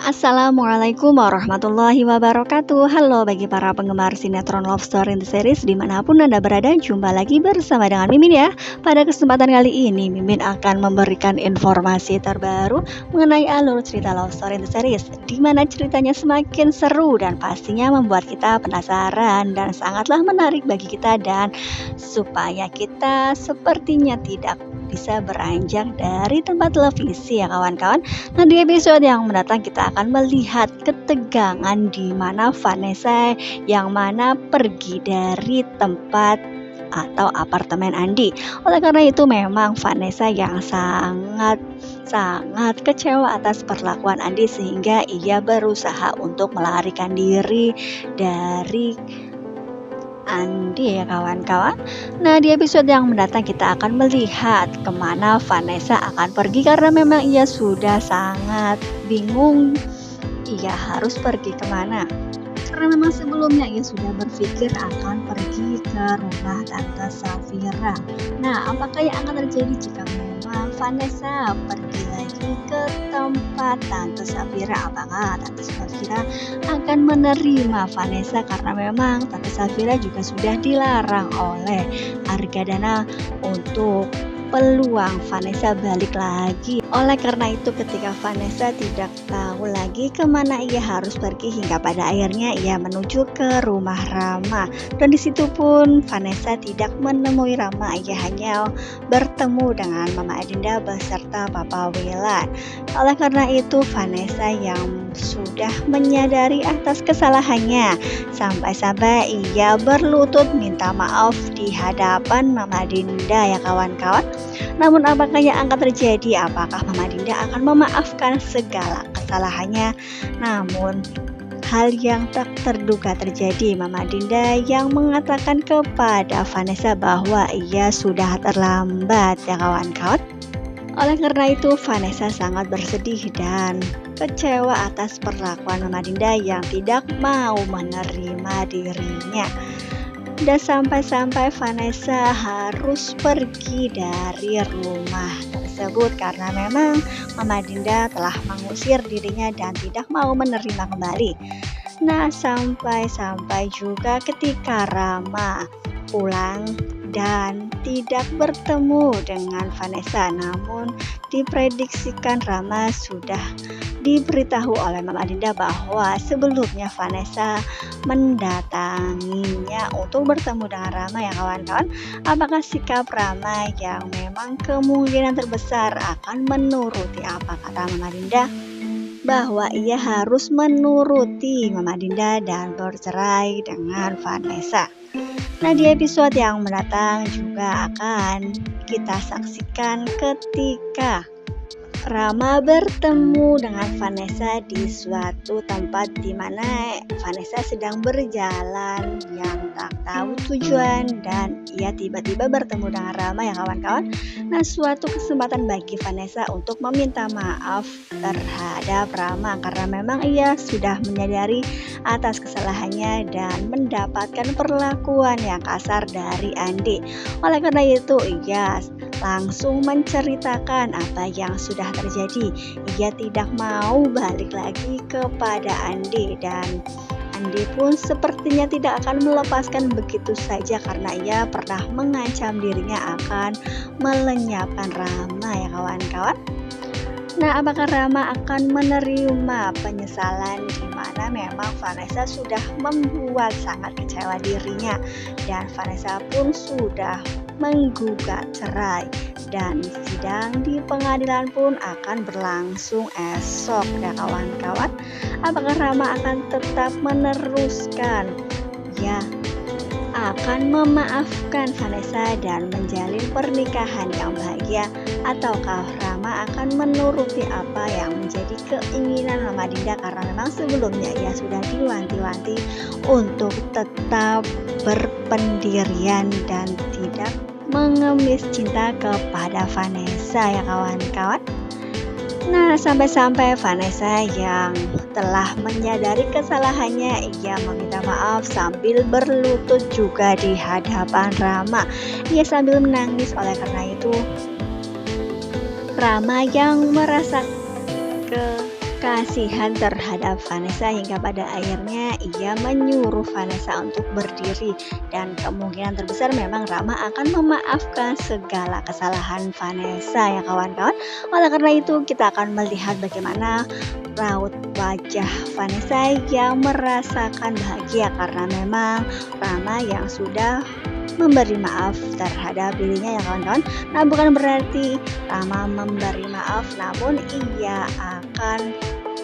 Assalamualaikum warahmatullahi wabarakatuh. Halo bagi para penggemar sinetron Love Story in the Series dimanapun Anda berada, jumpa lagi bersama dengan Mimin ya. Pada kesempatan kali ini Mimin akan memberikan informasi terbaru mengenai alur cerita Love Story in the Series, di mana ceritanya semakin seru dan pastinya membuat kita penasaran dan sangatlah menarik bagi kita, dan supaya kita sepertinya tidak bisa beranjak dari tempat televisi ya kawan-kawan. Nah, di episode yang mendatang kita akan melihat ketegangan di mana Vanessa yang mana pergi dari tempat atau apartemen Andi. Oleh karena itu memang Vanessa yang sangat kecewa atas perlakuan Andi, sehingga ia berusaha untuk melarikan diri dari Andi ya kawan-kawan. Nah, di episode yang mendatang kita akan melihat kemana Vanessa akan pergi, karena memang ia sudah sangat bingung ia harus pergi kemana. Karena memang sebelumnya ia sudah berpikir akan pergi ke rumah Tante Safira. Nah, apakah yang akan terjadi jika memang Vanessa pergi lagi ke tempat Tante Safira? Apakah Tante Safira akan menerima Vanessa, karena memang Tante Safira juga sudah dilarang oleh Argadana untuk peluang Vanessa balik lagi. Oleh karena itu ketika Vanessa tidak tahu lagi kemana ia harus pergi, hingga pada akhirnya ia menuju ke rumah Rama, dan disitu pun Vanessa tidak menemui Rama, ia hanya bertemu dengan Mama Adinda beserta Papa Wilan. Oleh karena itu Vanessa yang sudah menyadari atas kesalahannya, sampai-sampai ia berlutut minta maaf di hadapan Mama Dinda ya kawan-kawan. Namun apakah yang akan terjadi? Apakah Mama Dinda akan memaafkan segala kesalahannya? Namun hal yang tak terduga terjadi. Mama Dinda yang mengatakan kepada Vanessa bahwa ia sudah terlambat ya kawan-kawan. Oleh karena itu Vanessa sangat bersedih dan kecewa atas perlakuan Mama Dinda yang tidak mau menerima dirinya. Dan sampai-sampai Vanessa harus pergi dari rumah tersebut karena memang Mama Dinda telah mengusir dirinya dan tidak mau menerima kembali. Nah, sampai-sampai juga ketika Rama pulang dan tidak bertemu dengan Vanessa, namun diprediksikan Rama sudah diberitahu oleh Mama Dinda bahwa sebelumnya Vanessa mendatanginya untuk bertemu dengan Rama ya kawan-kawan. Apakah sikap Rama yang memang kemungkinan terbesar akan menuruti apa kata Mama Dinda, bahwa ia harus menuruti Mama Dinda dan bercerai dengan Vanessa. Nah, di episode yang mendatang juga akan kita saksikan ketika Rama bertemu dengan Vanessa di suatu tempat di mana Vanessa sedang berjalan yang tak tahu tujuan, dan ia tiba-tiba bertemu dengan Rama ya kawan-kawan. Nah, suatu kesempatan bagi Vanessa untuk meminta maaf terhadap Rama karena memang ia sudah menyadari atas kesalahannya dan mendapatkan perlakuan yang kasar dari Andi. Oleh karena itu ia langsung menceritakan apa yang sudah terjadi. Ia tidak mau balik lagi kepada Andi, dan Andi pun sepertinya tidak akan melepaskan begitu saja karena ia pernah mengancam dirinya akan melenyapkan Rama ya kawan-kawan. Nah, apakah Rama akan menerima penyesalan di mana memang Vanessa sudah membuat sangat kecewa dirinya, dan Vanessa pun sudah menggugat cerai, dan sidang di pengadilan pun akan berlangsung esok ya kawan-kawan. Apakah Rama akan tetap meneruskan ya akan memaafkan Vanessa dan menjalin pernikahan yang bahagia, ataukah Rama akan menuruti apa yang menjadi keinginan Mama Dinda, karena memang sebelumnya ia sudah diwanti-wanti untuk tetap berpendirian dan tidak mengemis cinta kepada Vanessa ya kawan-kawan. Nah, sampai-sampai Vanessa yang telah menyadari kesalahannya, ia meminta maaf sambil berlutut juga di hadapan Rama. Ia sambil menangis. Oleh karena itu Rama yang merasa kasihan terhadap Vanessa hingga pada akhirnya ia menyuruh Vanessa untuk berdiri, dan kemungkinan terbesar memang Rama akan memaafkan segala kesalahan Vanessa ya kawan-kawan. Oleh karena itu kita akan melihat bagaimana raut wajah Vanessa yang merasakan bahagia karena memang Rama yang sudah memberi maaf terhadap dirinya ya kawan-kawan. Nah, bukan berarti Rama memberi maaf, namun ia akan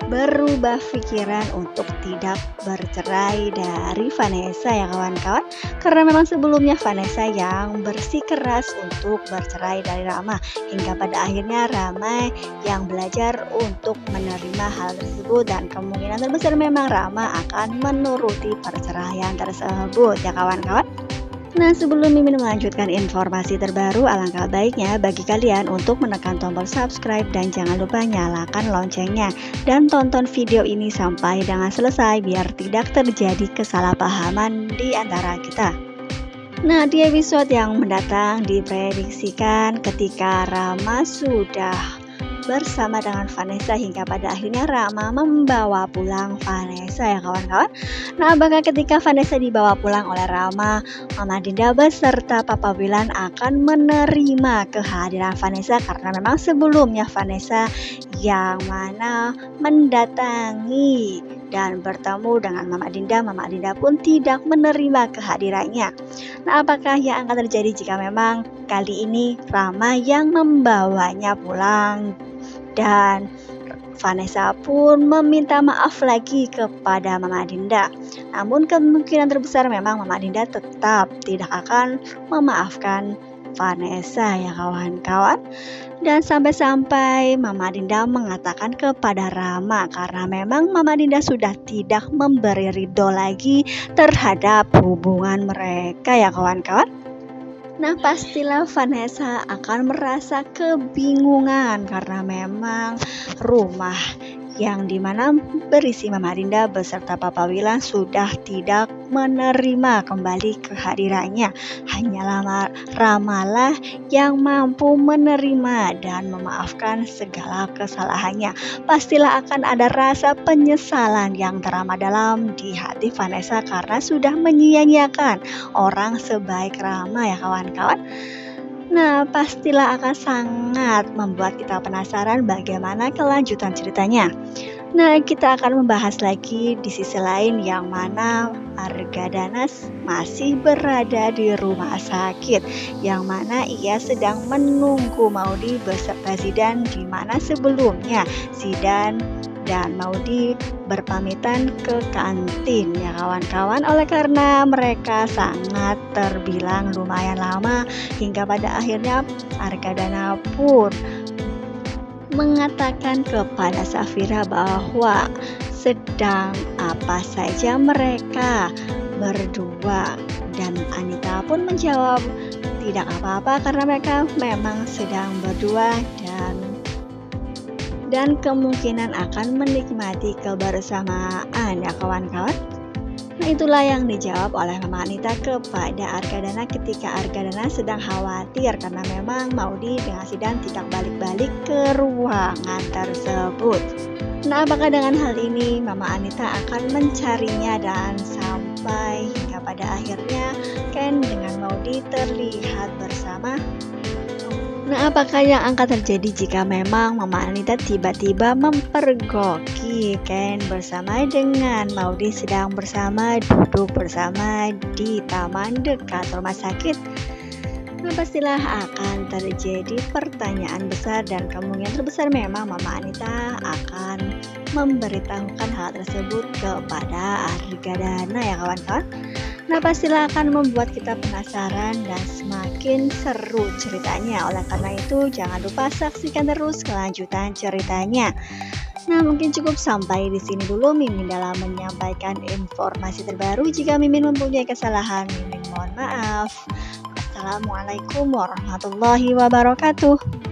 berubah pikiran untuk tidak bercerai dari Vanessa ya kawan-kawan. Karena memang sebelumnya Vanessa yang bersikeras untuk bercerai dari Rama, hingga pada akhirnya Rama yang belajar untuk menerima hal tersebut, dan kemungkinan terbesar memang Rama akan menuruti perceraian tersebut ya kawan-kawan. Nah, sebelum Mimin melanjutkan informasi terbaru, alangkah baiknya bagi kalian untuk menekan tombol subscribe dan jangan lupa nyalakan loncengnya dan tonton video ini sampai dengan selesai biar tidak terjadi kesalahpahaman di antara kita. Nah, di episode yang mendatang diprediksikan ketika Rama sudah bersama dengan Vanessa hingga pada akhirnya Rama membawa pulang Vanessa ya kawan-kawan. Nah, apakah ketika Vanessa dibawa pulang oleh Rama, Mama Dinda beserta Papa Wilan akan menerima kehadiran Vanessa, karena memang sebelumnya Vanessa yang mana mendatangi dan bertemu dengan Mama Dinda pun tidak menerima kehadirannya. Nah, apakah yang akan terjadi jika memang kali ini Rama yang membawanya pulang dan Vanessa pun meminta maaf lagi kepada Mama Dinda? Namun kemungkinan terbesar memang Mama Dinda tetap tidak akan memaafkan Vanessa ya kawan-kawan. Dan sampai-sampai Mama Dinda mengatakan kepada Rama, karena memang Mama Dinda sudah tidak memberi ridho lagi terhadap hubungan mereka ya kawan-kawan. Nah, pastilah Vanessa akan merasa kebingungan karena memang rumah yang dimana berisi Mama Dinda beserta Papa Wilan sudah tidak menerima kembali kehadirannya. Hanyalah Ramalah yang mampu menerima dan memaafkan segala kesalahannya. Pastilah akan ada rasa penyesalan yang teramat dalam di hati Vanessa karena sudah menyia-nyiakan orang sebaik Rama ya kawan-kawan. Nah, pastilah akan sangat membuat kita penasaran bagaimana kelanjutan ceritanya. Nah, kita akan membahas lagi di sisi lain yang mana Argadana masih berada di rumah sakit, yang mana ia sedang menunggu Maudy beserta Zidan, di mana sebelumnya Zidan dan Maudy berpamitan ke kantin ya kawan-kawan. Oleh karena mereka sangat terbilang lumayan lama, hingga pada akhirnya Argadana pun mengatakan kepada Safira bahwa sedang apa saja mereka berdua, dan Anita pun menjawab tidak apa-apa karena mereka memang sedang berdua dan kemungkinan akan menikmati kebersamaan ya kawan-kawan. Nah, itulah yang dijawab oleh Mama Anita kepada Argadana ketika Argadana sedang khawatir karena memang Maudy dengan Zidan tidak balik-balik ke ruangan tersebut. Nah, apakah dengan hal ini Mama Anita akan mencarinya dan sampai hingga pada akhirnya Ken dengan Maudy terlihat bersama? Nah, apakah yang akan terjadi jika memang Mama Anita tiba-tiba mempergoki Ken bersama dengan Maudy sedang duduk bersama di taman dekat rumah sakit? Nah, pastilah akan terjadi pertanyaan besar dan kemungkinan terbesar memang Mama Anita akan memberitahukan hal tersebut kepada Argadana ya kawan-kawan. Nah, pastilah akan membuat kita penasaran dan semakin seru ceritanya. Oleh karena itu, jangan lupa saksikan terus kelanjutan ceritanya. Nah, mungkin cukup sampai di sini dulu Mimin dalam menyampaikan informasi terbaru. Jika Mimin mempunyai kesalahan, Mimin mohon maaf. Assalamualaikum warahmatullahi wabarakatuh.